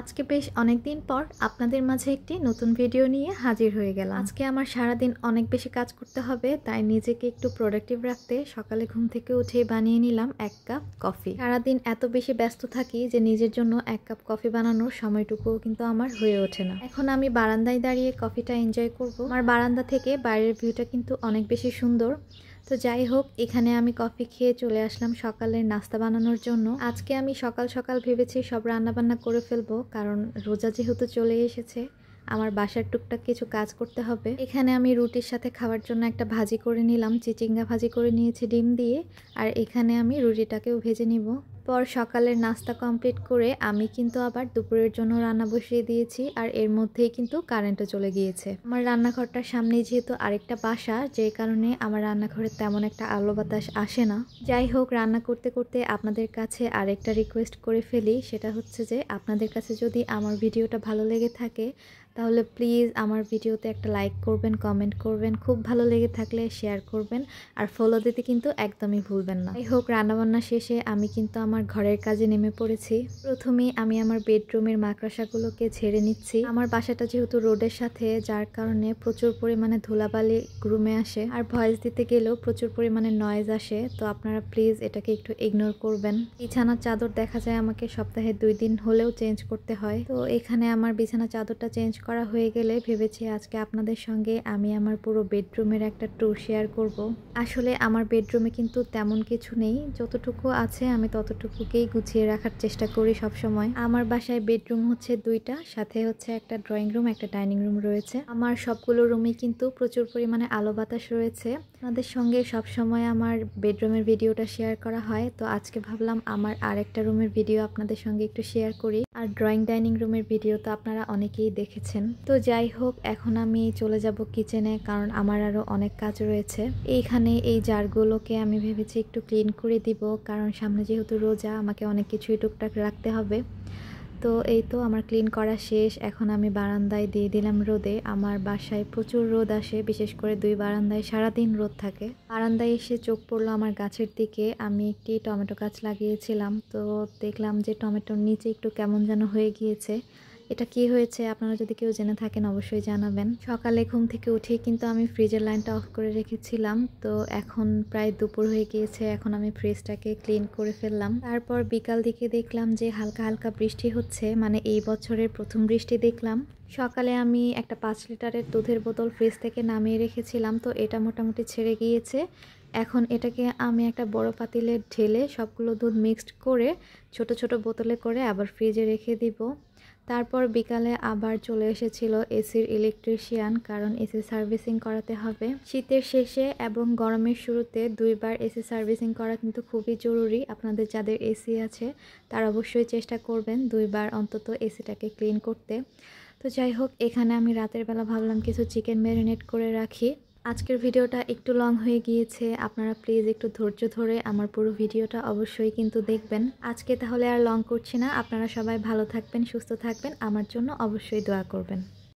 আজকে বেশ অনেকদিন পর আপনাদের মাঝে একটি নতুন ভিডিও নিয়ে হাজির হয়ে গেলাম। আজকে আমার সারাদিন অনেক বেশি কাজ করতে হবে, তাই নিজেকে একটু প্রোডাক্টিভ রাখতে সকালে ঘুম থেকে উঠে বানিয়ে নিলাম 1 কাপ কফি। সারাদিন এত বেশি ব্যস্ত থাকি যে নিজের জন্য 1 কাপ কফি বানানোর সময়টুকুও কিন্তু আমার হয়ে ওঠে না। এখন আমি বারান্দায় দাঁড়িয়ে কফিটা এনজয় করব। আমার বারান্দা থেকে বাইরের ভিউটা কিন্তু অনেক বেশি সুন্দর। তো যাই হোক, এখানে আমি কফি খেয়ে চলে আসলাম সকালের নাস্তা বানানোর জন্য। আজকে আমি সকাল সকাল ভেবেছি সব রান্নাবান্না করে ফেলবো, কারণ রোজা যেহেতু চলে এসেছে আমার বাসার টুকটাক কিছু কাজ করতে হবে। এখানে আমি রুটির সাথে খাওয়ার জন্য একটা ভাজি করে নিলাম, চিচিঙ্গা ভাজি করে নিয়েছি ডিম দিয়ে। আর এখানে আমি রুটিটাকেও ভেজে নিব। পর সকালের নাস্তা কমপ্লিট করে আমি কিন্তু আবার দুপুরের জন্য রান্না বসিয়ে দিয়েছি, আর এর মধ্যেই কিন্তু কারেন্টও চলে গিয়েছে। আমার রান্নাঘরটার সামনে যেহেতু আরেকটা বাসা, যে কারণে আমার রান্নাঘরে তেমন একটা আলো বাতাস আসে না। যাই হোক, রান্না করতে করতে আপনাদের কাছে আরেকটা রিকোয়েস্ট করে ফেলি, সেটা হচ্ছে যে আপনাদের কাছে যদি আমার ভিডিওটা ভালো লেগে থাকে তাহলে প্লিজ আমার ভিডিওতে একটা লাইক করবেন, কমেন্ট করবেন, খুব ভালো লেগে থাকলে শেয়ার করবেন, আর ফলো দিতে কিন্তু একদমই ভুলবেন না। যাই হোক, রান্নাবান্না শেষে আমি কিন্তু আমার ঘরের কাজে নেমে পড়েছি। প্রথমে আমি আমার বেডরুমের মাকড়সাগুলোকে ঝেড়ে নিচ্ছি। আমার বাসাটা যেহেতু রোডের সাথে, যার কারণে প্রচুর পরিমাণে ধুলাবালি রুমে আসে, আর ভয়েস দিতে গেলেও প্রচুর পরিমাণে নয়েজ আসে। তো আপনারা প্লিজ এটাকে একটু ইগনোর করবেন। বিছানার চাদর দেখা যায় আমাকে সপ্তাহে 2 দিন হলেও চেঞ্জ করতে হয়। তো এখানে আমার বিছানা চাদরটা চেঞ্জ করা হয়ে গেলে ভেবেছি আজকে আপনাদের সঙ্গে আমি আমার পুরো বেডরুমের একটা ট্যুর শেয়ার করব। আসলে আমার বেডরুমে কিন্তু তেমন কিছু নেই, যতটুকু আছে আমি ততটুকুকেই গুছিয়ে রাখার চেষ্টা করি সব সময়। আমার বাসায় বেডরুম হচ্ছে 2টা, সাথে হচ্ছে একটা ড্রয়িং রুম, একটা ডাইনিং রুম রয়েছে। আমার সবগুলো রুমে কিন্তু প্রচুর পরিমাণে আলো বাতাস রয়েছে। আপনাদের সঙ্গে সব সময় আমার বেডরুমের ভিডিওটা শেয়ার করা হয়, তো আজকে ভাবলাম আমার আরেকটা রুমের ভিডিও আপনাদের সঙ্গে একটু শেয়ার করি। আর ড্রয়িং ডাইনিং রুমের ভিডিও তো আপনারা অনেকেই দেখেছেন। তো যাই হোক, এখন আমি চলে যাব কিচেনে, কারণ আমার আরো অনেক কাজ রয়েছে। এইখানে এই জারগুলোকে আমি ভেবেছি একটু ক্লিন করে দিব, কারণ সামনে যেহেতু রোজা আমাকে অনেক কিছুই টুকটাক রাখতে হবে। তো এই তো আমার ক্লিন করা শেষ। এখন আমি বারান্দায় দিয়ে দিলাম রোদে। আমার বাসায় প্রচুর রোদ আসে, বিশেষ করে 2 বারান্দায় সারাদিন রোদ থাকে। বারান্দায় এসে চোখ পড়লো আমার গাছের দিকে। আমি একটি টমেটো গাছ লাগিয়েছিলাম, তো দেখলাম যে টমেটোর নিচে একটু কেমন যেন হয়ে গিয়েছে। এটা কি হয়েছে আপনারা যদি কেউ জেনে থাকেন অবশ্যই জানাবেন। সকালে ঘুম থেকে উঠেই কিন্তু আমি ফ্রিজের লাইনটা অফ করে রেখেছিলাম। তো এখন প্রায় দুপুর হয়ে গিয়েছে, এখন আমি ফ্রিজটাকে ক্লিন করে ফেললাম। তারপর বিকাল দিকে দেখলাম যে হালকা হালকা বৃষ্টি হচ্ছে, মানে এই বছরের প্রথম বৃষ্টি দেখলাম। সকালে আমি একটা 5 লিটারের দুধের বোতল ফ্রিজ থেকে নামিয়ে রেখেছিলাম, তো এটা মোটামুটি ছেড়ে গিয়েছে। এখন এটাকে আমি একটা বড় পাতিলে ঢেলে সবগুলো দুধ মিক্সড করে ছোট ছোট বোতলে করে আবার ফ্রিজে রেখে দিব। তারপর বিকালে আবার চলে এসেছিল এসির ইলেকট্রিশিয়ান, কারণ এসি সার্ভিসিং করাতে হবে। শীতের শেষে এবং গরমের শুরুতে 2 বার এসি সার্ভিসিং করা কিন্তু খুবই জরুরি। আপনাদের যাদের এসি আছে তারা অবশ্যই চেষ্টা করবেন 2 বার অন্তত এসিটাকে ক্লিন করতে। তো যাই হোক, এখানে আমি রাতের বেলা ভাবলাম কিছু চিকেন ম্যারিনেট করে রাখি। আজকের ভিডিওটা একটু লং হয়ে গিয়েছে, আপনারা প্লিজ একটু ধৈর্য ধরে আমার পুরো ভিডিওটা অবশ্যই কিন্তু দেখবেন। আজকে তাহলে আর লং করছি না, আপনারা সবাই ভালো থাকবেন, সুস্থ থাকবেন, আমার জন্য অবশ্যই দোয়া করবেন।